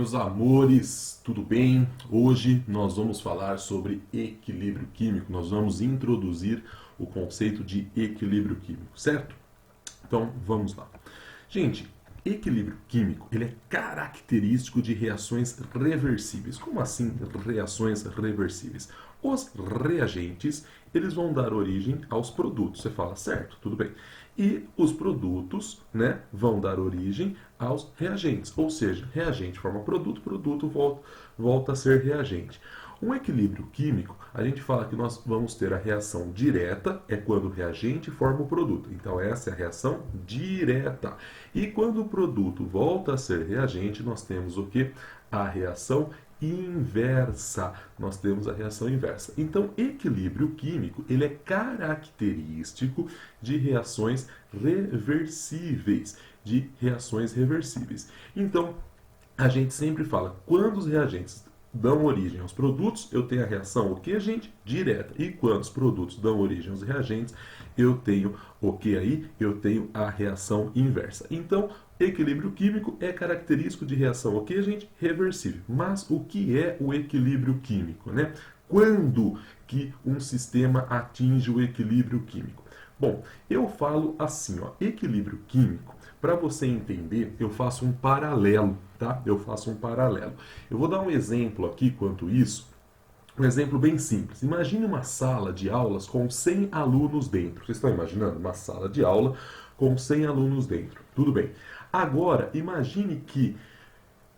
meus amores, tudo bem? Hoje nós vamos falar sobre equilíbrio químico. Nós vamos introduzir o conceito de equilíbrio químico, certo? Então, vamos lá. Gente, equilíbrio químico, ele é característico de reações reversíveis. Como assim reações reversíveis? Os reagentes, eles vão dar origem aos produtos. Você fala, certo, tudo bem. E os produtos, né, vão dar origem aos reagentes. Ou seja, reagente forma produto, produto volta a ser reagente. Um equilíbrio químico, a gente fala que nós vamos ter a reação direta, é quando o reagente forma o produto. Então essa é a reação direta. E quando o produto volta a ser reagente, nós temos o que? A reação inversa. Nós temos a reação inversa. Então, equilíbrio químico, ele é característico de reações reversíveis, Então, a gente sempre fala, quando os reagentes dão origem aos produtos, eu tenho a reação o que, gente? Direta. E quando os produtos dão origem aos reagentes, eu tenho o que aí? Eu tenho a reação inversa. Então, equilíbrio químico é característico de reação o que, gente? Reversível. Mas o que é o equilíbrio químico, né? Quando que um sistema atinge o equilíbrio químico? Bom, eu falo assim, ó, equilíbrio químico, para você entender, eu faço um paralelo, tá? Eu faço um paralelo. Eu vou dar um exemplo aqui quanto isso, um exemplo bem simples. Imagine uma sala de aulas com 100 alunos dentro. Vocês estão imaginando? Uma sala de aula com 100 alunos dentro. Tudo bem. Agora, imagine que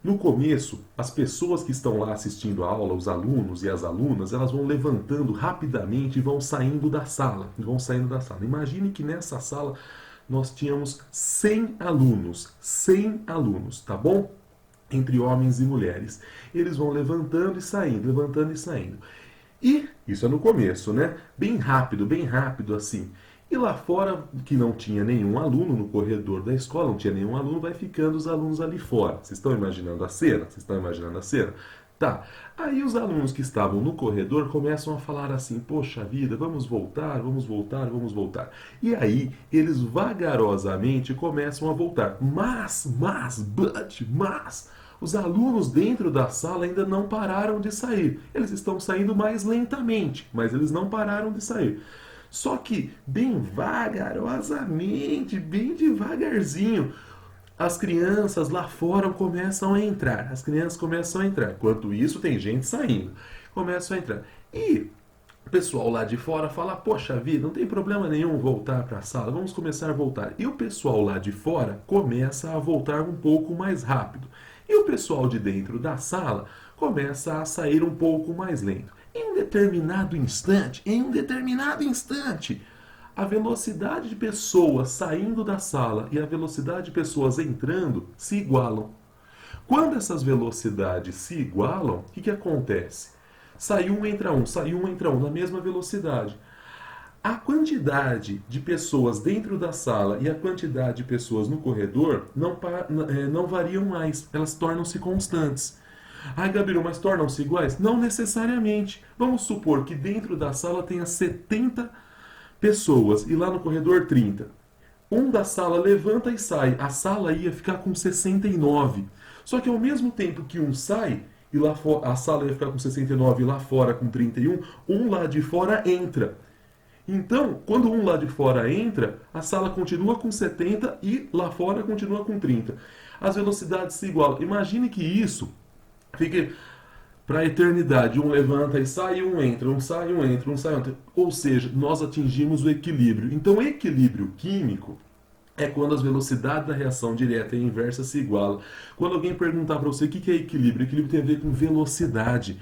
no começo, as pessoas que estão lá assistindo a aula, os alunos e as alunas, elas vão levantando rapidamente e vão saindo da sala. Imagine que nessa sala nós tínhamos 100 alunos, tá bom? Entre homens e mulheres. Eles vão levantando e saindo, levantando e saindo. E isso é no começo, né? Bem rápido assim. E lá fora, que não tinha nenhum aluno no corredor da escola, não tinha nenhum aluno, vai ficando os alunos ali fora. Vocês estão imaginando a cena? Tá. Aí os alunos que estavam no corredor começam a falar assim, poxa vida, vamos voltar. E aí, eles vagarosamente começam a voltar. Mas, os alunos dentro da sala ainda não pararam de sair. Eles estão saindo mais lentamente, mas eles não pararam de sair. Só que bem vagarosamente, bem devagarzinho, as crianças lá fora começam a entrar. Enquanto isso, tem gente saindo. Começam a entrar. E o pessoal lá de fora fala, poxa vida, não tem problema nenhum voltar para a sala, vamos começar a voltar. E o pessoal lá de fora começa a voltar um pouco mais rápido. E o pessoal de dentro da sala começa a sair um pouco mais lento. Em um determinado instante, a velocidade de pessoas saindo da sala e a velocidade de pessoas entrando se igualam. Quando essas velocidades se igualam, o que acontece? Sai um, entra um, na mesma velocidade. A quantidade de pessoas dentro da sala e a quantidade de pessoas no corredor não variam mais, elas tornam-se constantes. Ai, Gabriel, mas tornam-se iguais? Não necessariamente. Vamos supor que dentro da sala tenha 70 pessoas e lá no corredor 30. Um da sala levanta e sai. A sala ia ficar com 69. Só que ao mesmo tempo que um sai, e lá a sala ia ficar com 69 e lá fora com 31, um lá de fora entra. Então, quando um lá de fora entra, a sala continua com 70 e lá fora continua com 30. As velocidades se igualam. Imagine que isso fique para a eternidade. Um levanta e sai, um entra, um sai, um entra, um sai, um entra. Ou seja, nós atingimos o equilíbrio. Então, equilíbrio químico é quando as velocidades da reação direta e inversa se igualam. Quando alguém perguntar para você o que é equilíbrio, equilíbrio tem a ver com velocidade.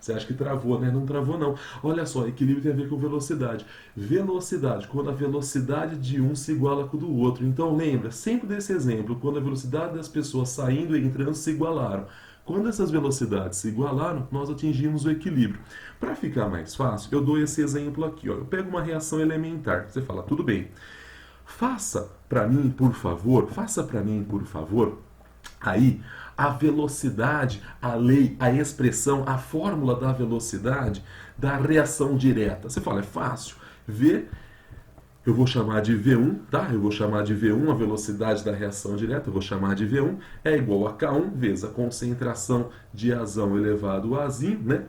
Você acha que travou, né? Não travou, não. Olha só, equilíbrio tem a ver com velocidade. Velocidade, quando a velocidade de um se iguala com o do outro. Então, lembra sempre desse exemplo, quando a velocidade das pessoas saindo e entrando se igualaram. Quando essas velocidades se igualaram, nós atingimos o equilíbrio. Para ficar mais fácil, eu dou esse exemplo aqui. Ó. Eu pego uma reação elementar. Você fala, tudo bem. Faça para mim, por favor, aí a velocidade, a lei, a expressão, a fórmula da velocidade da reação direta. Você fala, é fácil. V eu vou chamar de V1, tá? Eu vou chamar de V1 a velocidade da reação direta, eu vou chamar de V1, é igual a K1 vezes a concentração de Azão elevado a Azinho, né?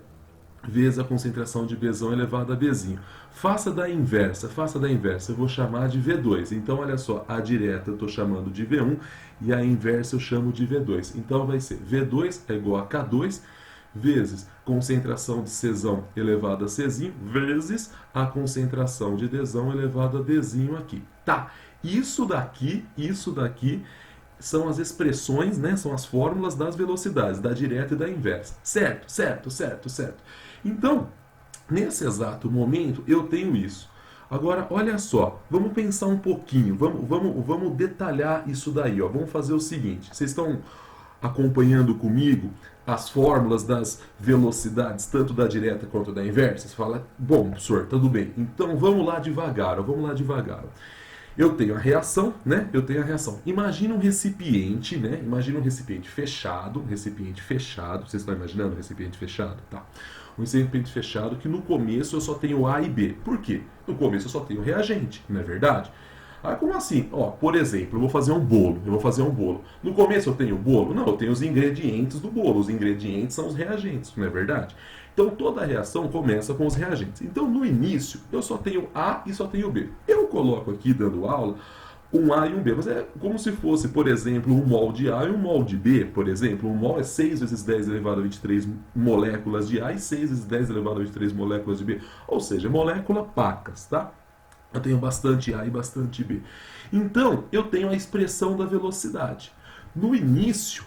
Vezes a concentração de Bzão elevado a Bzinho. Faça da inversa, eu vou chamar de V2. Então, olha só, a direta eu estou chamando de V1 e a inversa eu chamo de V2. Então, vai ser V2 é igual a K2 vezes concentração de Czão elevado a Czinho vezes a concentração de Dzão elevado a Dzinho aqui. Tá, isso daqui são as expressões, né? São as fórmulas das velocidades, da direta e da inversa. Certo, certo, certo, certo. Então, nesse exato momento, eu tenho isso. Agora, olha só, vamos pensar um pouquinho, vamos detalhar isso daí, ó. Vamos fazer o seguinte, vocês estão acompanhando comigo as fórmulas das velocidades, tanto da direta quanto da inversa? Você fala, bom, professor, tudo bem. Então, vamos lá devagar, ó, vamos lá devagar. Eu tenho a reação, né? Eu tenho a reação. Imagina um recipiente, né? Imagina um recipiente fechado, Vocês estão imaginando um recipiente fechado? Tá. Um recipiente fechado que no começo eu só tenho A e B. Por quê? No começo eu só tenho reagente, não é verdade? Ah, como assim? Ó, por exemplo, eu vou fazer um bolo. No começo eu tenho o bolo? Não, eu tenho os ingredientes do bolo. Os ingredientes são os reagentes, não é verdade? Então toda a reação começa com os reagentes. Então no início eu só tenho A e só tenho B. Eu coloco aqui, dando aula, um A e um B. Mas é como se fosse, por exemplo, um mol de A e um mol de B. Por exemplo, um mol é 6 vezes 10 elevado a 23 moléculas de A e 6 vezes 10 elevado a 23 moléculas de B. Ou seja, molécula pacas, tá? Eu tenho bastante A e bastante B. Então, eu tenho a expressão da velocidade. No início,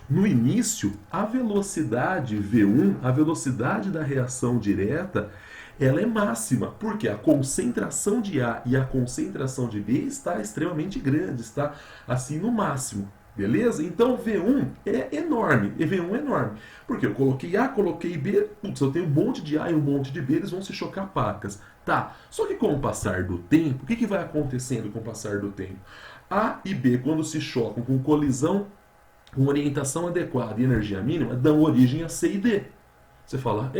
a velocidade V1, a velocidade da reação direta, ela é máxima, porque a concentração de A e a concentração de B está extremamente grande, está assim no máximo. Beleza? Então V1 é enorme, V1 é enorme. Porque eu coloquei A, coloquei B, putz, eu tenho um monte de A e um monte de B, eles vão se chocar pacas. Tá, só que com o passar do tempo, o que vai acontecendo com o passar do tempo? A e B, quando se chocam com colisão, com orientação adequada e energia mínima, dão origem a C e D. Você fala,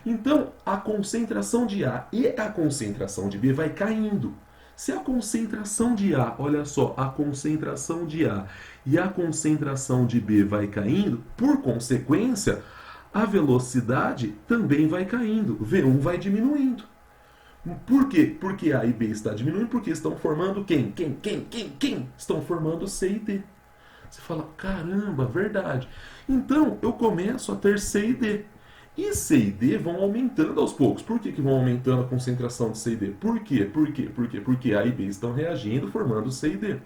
então a concentração de A e a concentração de B vai caindo. Se a concentração de A, olha só, a concentração de A e a concentração de B vai caindo, por consequência, a velocidade também vai caindo. V1 vai diminuindo. Por quê? Porque A e B está diminuindo, porque estão formando quem? Quem? Estão formando C e D. Você fala, caramba, verdade. Então, eu começo a ter C e D. E C e D vão aumentando aos poucos. Por que vão aumentando a concentração de C e D? Por quê? Porque A e B estão reagindo, formando C e D.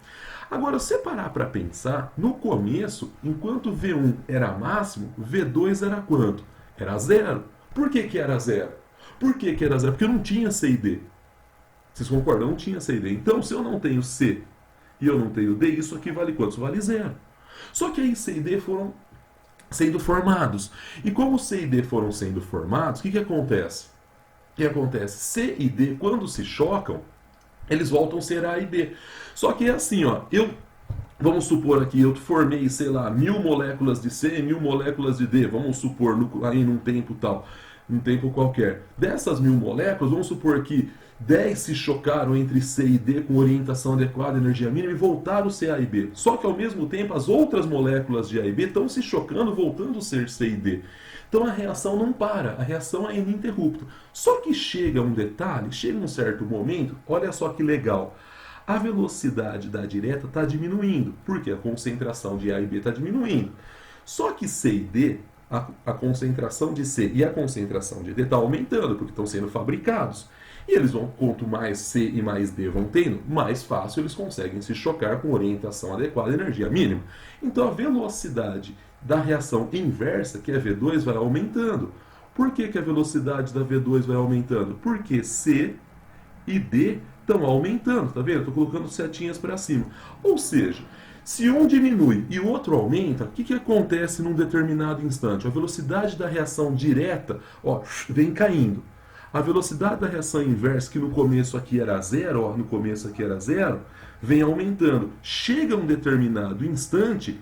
Agora, se parar para pensar, no começo, enquanto V1 era máximo, V2 era quanto? Era zero. Por que era zero? Por que era zero? Porque eu não tinha C e D. Vocês concordam? Eu não tinha C e D. Então, se eu não tenho C e eu não tenho D, isso aqui vale quanto? Isso vale zero. Só que aí C e D foram sendo formados. E como C e D foram sendo formados, o que acontece? O que acontece? C e D, quando se chocam, eles voltam a ser A e B. Só que é assim, ó, vamos supor aqui, eu formei, sei lá, 1000 moléculas de C e 1000 moléculas de D, vamos supor, aí num tempo tal, num tempo qualquer. Dessas 1000 moléculas, vamos supor que 10 se chocaram entre C e D com orientação adequada, energia mínima, e voltaram a ser A e B. Só que ao mesmo tempo as outras moléculas de A e B estão se chocando, voltando a ser C e D. Então a reação não para, a reação é ininterrupta. Só que chega um detalhe, chega um certo momento, olha só que legal. A velocidade da direta está diminuindo, porque a concentração de A e B está diminuindo. Só que C e D, a concentração de C e a concentração de D está aumentando, porque estão sendo fabricados. E eles vão, quanto mais C e mais D vão tendo, mais fácil eles conseguem se chocar com orientação adequada e energia mínima. Então a velocidade da reação inversa, que é V2, vai aumentando. Por que a velocidade da V2 vai aumentando? Porque C e D estão aumentando, tá vendo? Estou colocando setinhas para cima. Ou seja, se um diminui e o outro aumenta, o que acontece num determinado instante? A velocidade da reação direta, ó, vem caindo. A velocidade da reação inversa, que no começo aqui era zero, vem aumentando. Chega um determinado instante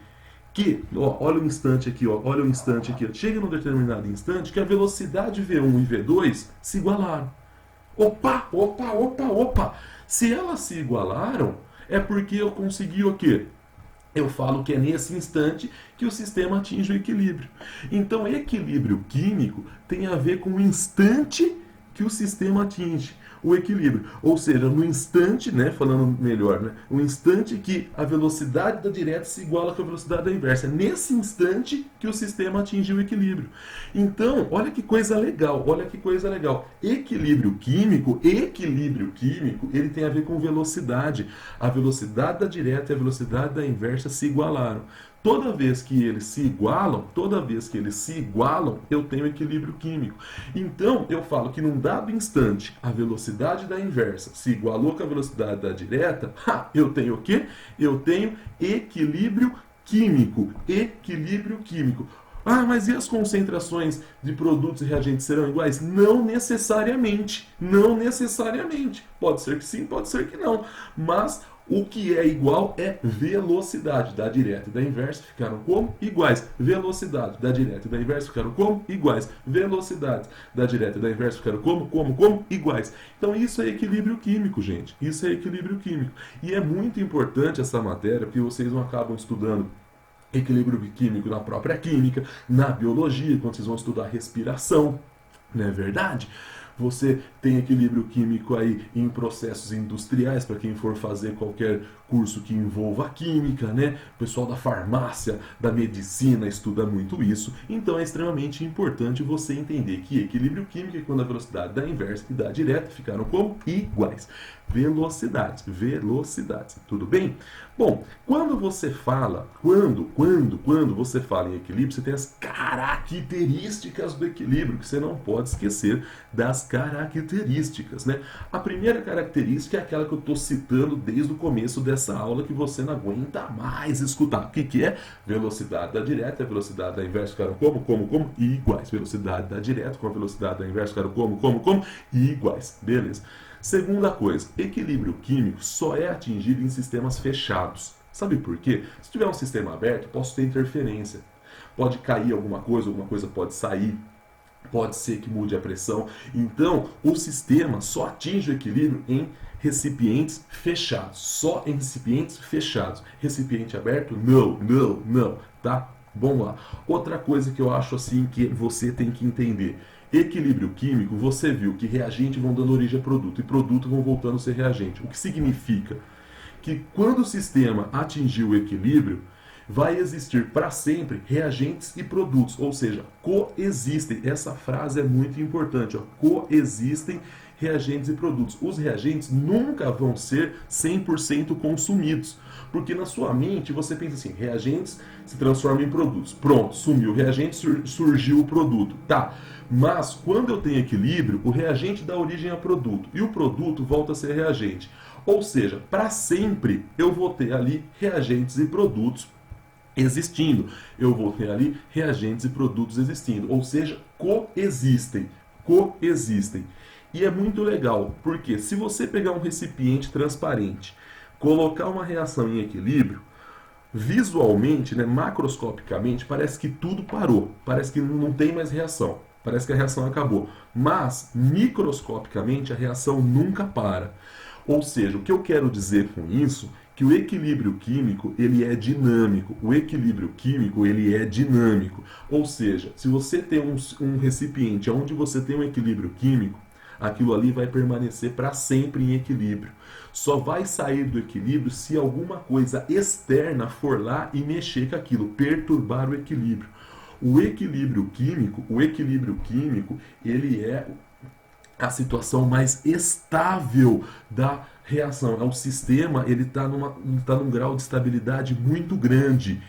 que, olha o instante aqui, chega num determinado instante que a velocidade V1 e V2 se igualaram. Opa, opa, opa, opa. Se elas se igualaram, é porque eu consegui o quê? Eu falo que é nesse instante que o sistema atinge o equilíbrio. Então, equilíbrio químico tem a ver com o instante que o sistema atinge o equilíbrio. Ou seja, no instante, né, falando melhor, né, o instante que a velocidade da direta se iguala com a velocidade da inversa. É nesse instante que o sistema atinge o equilíbrio. Então, olha que coisa legal, olha que coisa legal. Equilíbrio químico, ele tem a ver com velocidade. A velocidade da direta e a velocidade da inversa se igualaram. Toda vez que eles se igualam, eu tenho equilíbrio químico. Então, eu falo que num dado instante, a velocidade da inversa se igualou com a velocidade da direta, eu tenho o quê? Eu tenho equilíbrio químico. Equilíbrio químico. Ah, mas e as concentrações de produtos e reagentes serão iguais? Não necessariamente. Não necessariamente. Pode ser que sim, pode ser que não. Mas o que é igual é velocidade da direta e da inversa ficaram como? Iguais. Velocidade da direta e da inversa ficaram como? Iguais. Velocidade da direta e da inversa ficaram como? Iguais. Então isso é equilíbrio químico, gente. Isso é equilíbrio químico. E é muito importante essa matéria, porque vocês não acabam estudando equilíbrio químico na própria química, na biologia, quando vocês vão estudar respiração, não é verdade? Você tem equilíbrio químico aí em processos industriais, para quem for fazer qualquer curso que envolva química, né? O pessoal da farmácia, da medicina estuda muito isso. Então é extremamente importante você entender que equilíbrio químico é quando a velocidade da inversa e da direta ficaram como? Iguais. Velocidades, tudo bem? Bom, quando você fala, quando você fala em equilíbrio, você tem as características do equilíbrio, que você não pode esquecer das características, né? A primeira característica é aquela que eu estou citando desde o começo dessa aula, que você não aguenta mais escutar. O que é? Velocidade da direta e a velocidade da inversa ficaram como? Iguais. Velocidade da direta com a velocidade da inversa ficaram como? Iguais. Beleza. Segunda coisa, equilíbrio químico só é atingido em sistemas fechados. Sabe por quê? Se tiver um sistema aberto, posso ter interferência. Pode cair alguma coisa pode sair, pode ser que mude a pressão. Então, o sistema só atinge o equilíbrio em recipientes fechados. Só em recipientes fechados. Recipiente aberto? Não. Tá? Vamos lá. Outra coisa que eu acho assim que você tem que entender. Equilíbrio químico, você viu que reagentes vão dando origem a produto e produto vão voltando a ser reagente. O que significa que quando o sistema atingir o equilíbrio, vai existir para sempre reagentes e produtos, ou seja, coexistem. Essa frase é muito importante, ó. Coexistem reagentes e produtos. Os reagentes nunca vão ser 100% consumidos, porque na sua mente você pensa assim, reagentes se transformam em produtos. Pronto, sumiu o reagente, surgiu o produto. Tá, mas quando eu tenho equilíbrio, o reagente dá origem a produto e o produto volta a ser reagente. Ou seja, para sempre eu vou ter ali reagentes e produtos existindo. Eu vou ter ali reagentes e produtos existindo. Ou seja, coexistem. E é muito legal, porque se você pegar um recipiente transparente, colocar uma reação em equilíbrio, visualmente, né, macroscopicamente, parece que tudo parou. Parece que não tem mais reação. Parece que a reação acabou. Mas, microscopicamente, a reação nunca para. Ou seja, o que eu quero dizer com isso que o equilíbrio químico ele é dinâmico. O equilíbrio químico ele é dinâmico. Ou seja, se você tem um recipiente onde você tem um equilíbrio químico, aquilo ali vai permanecer para sempre em equilíbrio. Só vai sair do equilíbrio se alguma coisa externa for lá e mexer com aquilo, perturbar o equilíbrio. O equilíbrio químico, ele é a situação mais estável da reação. O sistema ele está num grau de estabilidade muito grande.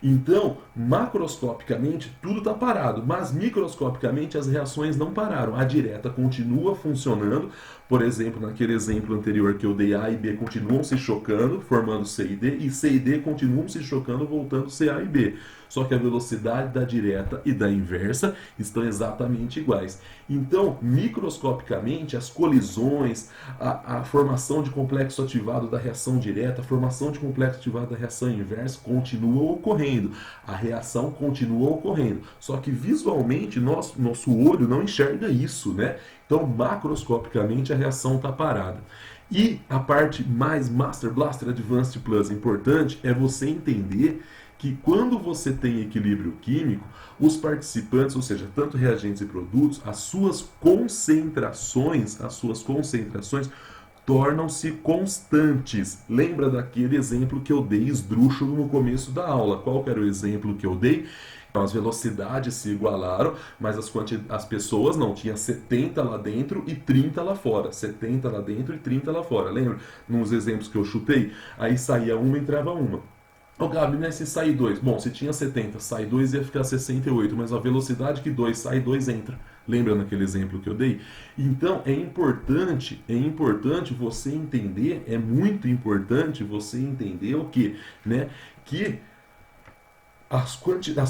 Então, macroscopicamente, tudo está parado, mas microscopicamente as reações não pararam. A direta continua funcionando. Por exemplo, naquele exemplo anterior que eu dei, A e B continuam se chocando, formando C e C e D continuam se chocando, voltando a ser A e B. Só que a velocidade da direta e da inversa estão exatamente iguais. Então, microscopicamente, as colisões, a formação de complexo ativado da reação direta, a formação de complexo ativado da reação inversa continua ocorrendo. A reação continua ocorrendo. Só que visualmente nosso olho não enxerga isso, né? Então, macroscopicamente, a reação está parada. E a parte mais Master Blaster Advanced Plus importante é você entender que quando você tem equilíbrio químico, os participantes, ou seja, tanto reagentes e produtos, as suas concentrações tornam-se constantes. Lembra daquele exemplo que eu dei esdrúxulo no começo da aula? Qual que era o exemplo que eu dei? Então, as velocidades se igualaram, mas as pessoas não, tinha 70 lá dentro e 30 lá fora. 70 lá dentro e 30 lá fora. Lembra? Nos exemplos que eu chutei, aí saía uma e entrava uma. Ô Gabi, né, se sair 2, bom, se tinha 70, sai 2 ia ficar 68, mas a velocidade que 2 sai, 2 entra. Lembra naquele exemplo que eu dei? Então, é importante você entender, é muito importante você entender o quê? Né? Que as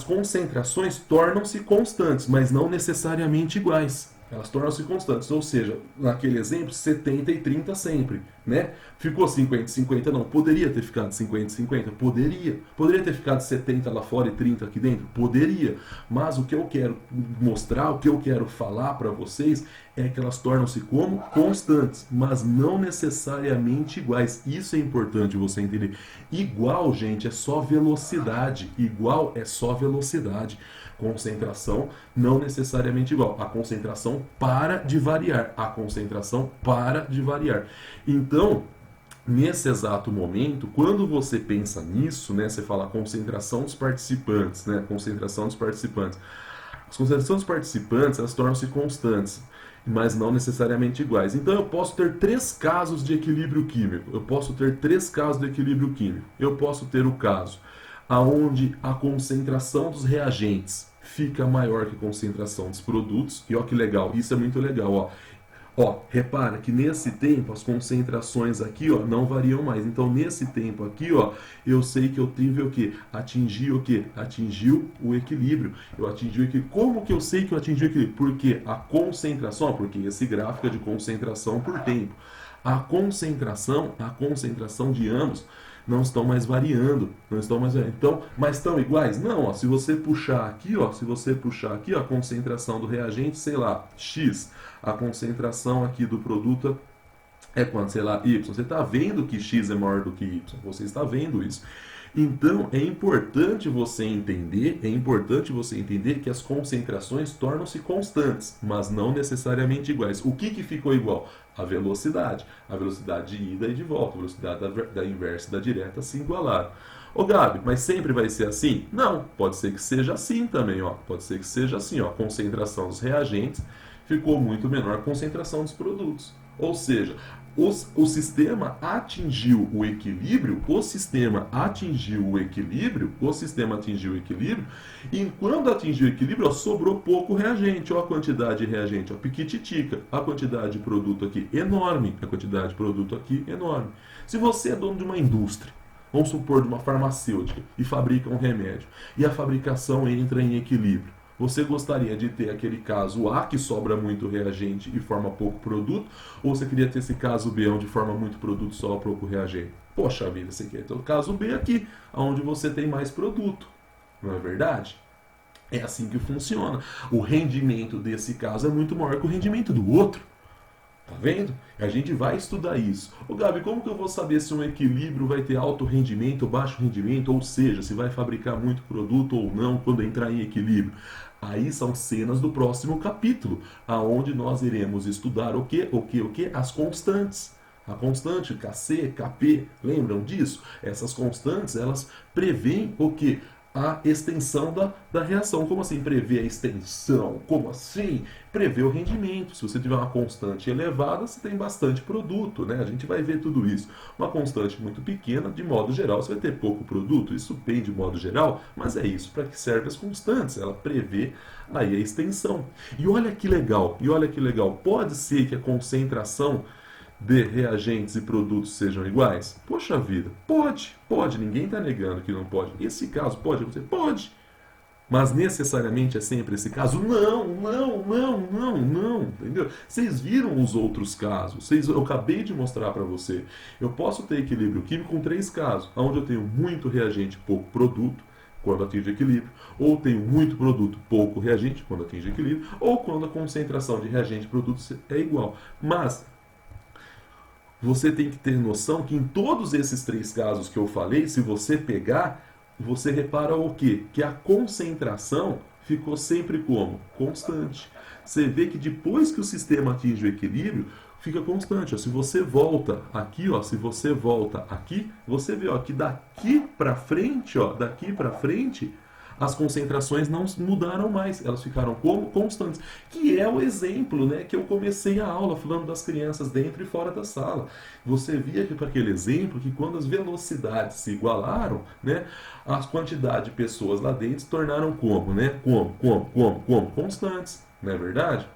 concentrações tornam-se constantes, mas não necessariamente iguais. Elas tornam-se constantes, ou seja, naquele exemplo, 70 e 30 sempre, né? Ficou 50 e 50? Não. Poderia ter ficado 50 e 50? Poderia. Poderia ter ficado 70 lá fora e 30 aqui dentro? Poderia. Mas o que eu quero mostrar, o que eu quero falar para vocês é que elas tornam-se como? Constantes, mas não necessariamente iguais. Isso é importante você entender. Igual, gente, é só velocidade. Igual é só velocidade. Concentração não necessariamente igual. A concentração para de variar. A concentração para de variar. Então, nesse exato momento, quando você pensa nisso, né, você fala concentração dos participantes, né, concentração dos participantes. As concentrações dos participantes, elas tornam-se constantes, mas não necessariamente iguais. Então eu posso ter 3 casos de equilíbrio químico. Eu posso ter 3 casos de equilíbrio químico. Eu posso ter o caso aonde a concentração dos reagentes fica maior que a concentração dos produtos. E ó que legal, isso é muito legal, ó. Ó, repara que nesse tempo as concentrações aqui, ó, não variam mais. Então nesse tempo aqui, ó, eu sei que eu tive o quê? Atingi o quê? Atingiu o equilíbrio. Eu atingi o equilíbrio. Como que eu sei que eu atingi o equilíbrio? Porque a concentração, porque esse gráfico é de concentração por tempo. A concentração de ambos não estão mais variando, Então, mas estão iguais? Não, ó, se você puxar aqui, ó, a concentração do reagente, sei lá, X, a concentração aqui do produto é quanto, sei lá, Y. Você está vendo que X é maior do que Y, você está vendo isso. Então, é importante você entender que as concentrações tornam-se constantes, mas não necessariamente iguais. O que ficou igual? A velocidade de ida e de volta, a velocidade da inversa e da direta se igualaram. Ô Gabi, mas sempre vai ser assim? Não, pode ser que seja assim também, ó. Pode ser que seja assim, ó. A concentração dos reagentes ficou muito menor a concentração dos produtos. Ou seja, o sistema atingiu o equilíbrio, e quando atingiu o equilíbrio, ó, sobrou pouco reagente, ó, a quantidade de reagente, ó, piquititica, a quantidade de produto aqui enorme, Se você é dono de uma indústria, vamos supor de uma farmacêutica, e fabrica um remédio, e a fabricação entra em equilíbrio, você gostaria de ter aquele caso A, que sobra muito reagente e forma pouco produto, ou você queria ter esse caso B, onde forma muito produto e sobra pouco reagente? Poxa vida, você quer ter o caso B aqui, onde você tem mais produto, não é verdade? É assim que funciona. O rendimento desse caso é muito maior que o rendimento do outro. Tá vendo? A gente vai estudar isso. Ô Gabi, como que eu vou saber se um equilíbrio vai ter alto rendimento ou baixo rendimento? Ou seja, se vai fabricar muito produto ou não quando entrar em equilíbrio? Aí são cenas do próximo capítulo, aonde nós iremos estudar o quê? As constantes. A constante Kc, Kp, lembram disso? Essas constantes, elas preveem o quê? A extensão da reação. Como assim prever a extensão? Como assim? Prever o rendimento. Se você tiver uma constante elevada, você tem bastante produto, né? A gente vai ver tudo isso. Uma constante muito pequena, de modo geral, você vai ter pouco produto. Isso bem de modo geral, mas é isso para que serve as constantes. Ela prevê aí a extensão. E olha que legal, Pode ser que a concentração de reagentes e produtos sejam iguais? Poxa vida, pode, ninguém está negando que não pode. Esse caso pode acontecer? Pode. Mas necessariamente é sempre esse caso? Não, não, não, não, não, entendeu? Vocês viram os outros casos, eu acabei de mostrar para você. Eu posso ter equilíbrio químico com 3 casos, onde eu tenho muito reagente, pouco produto, quando atinge equilíbrio, ou tenho muito produto, pouco reagente, quando atinge equilíbrio, ou quando a concentração de reagente e produto é igual. Mas você tem que ter noção que em todos esses 3 casos que eu falei, se você pegar, você repara o quê? Que a concentração ficou sempre como? Constante. Você vê que depois que o sistema atinge o equilíbrio, fica constante. Ó. Se você volta aqui, ó, se você volta aqui, você vê ó, que daqui para frente, ó, daqui para frente, as concentrações não mudaram mais, elas ficaram como constantes, que é o exemplo, né, que eu comecei a aula falando das crianças dentro e fora da sala. Você via que para aquele exemplo que quando as velocidades se igualaram, né, as quantidades de pessoas lá dentro se tornaram como, né, como constantes, não é verdade?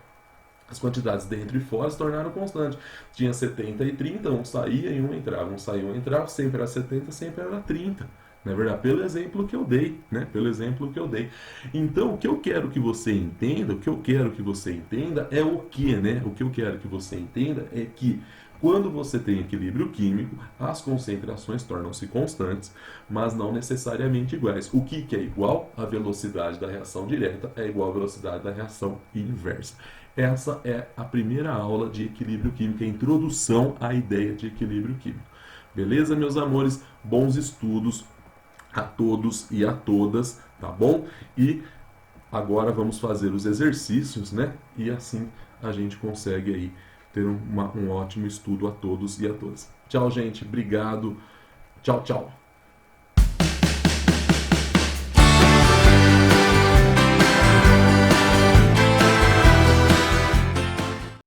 As quantidades dentro e fora se tornaram constantes. Tinha 70 e 30, um saía e um entrava. Um saía e um entrava, sempre era 70, sempre era 30. Na verdade, pelo exemplo que eu dei, né? Pelo exemplo que eu dei. Então, o que eu quero que você entenda, o que eu quero que você entenda é o que, né? O que eu quero que você entenda é que quando você tem equilíbrio químico, as concentrações tornam-se constantes, mas não necessariamente iguais. O que é igual? A velocidade da reação direta é igual à velocidade da reação inversa. Essa é a primeira aula de equilíbrio químico, a introdução à ideia de equilíbrio químico. Beleza, meus amores? Bons estudos a todos e a todas, tá bom? E agora vamos fazer os exercícios, né? E assim a gente consegue aí ter um ótimo estudo a todos e a todas. Tchau, gente. Obrigado. Tchau, tchau.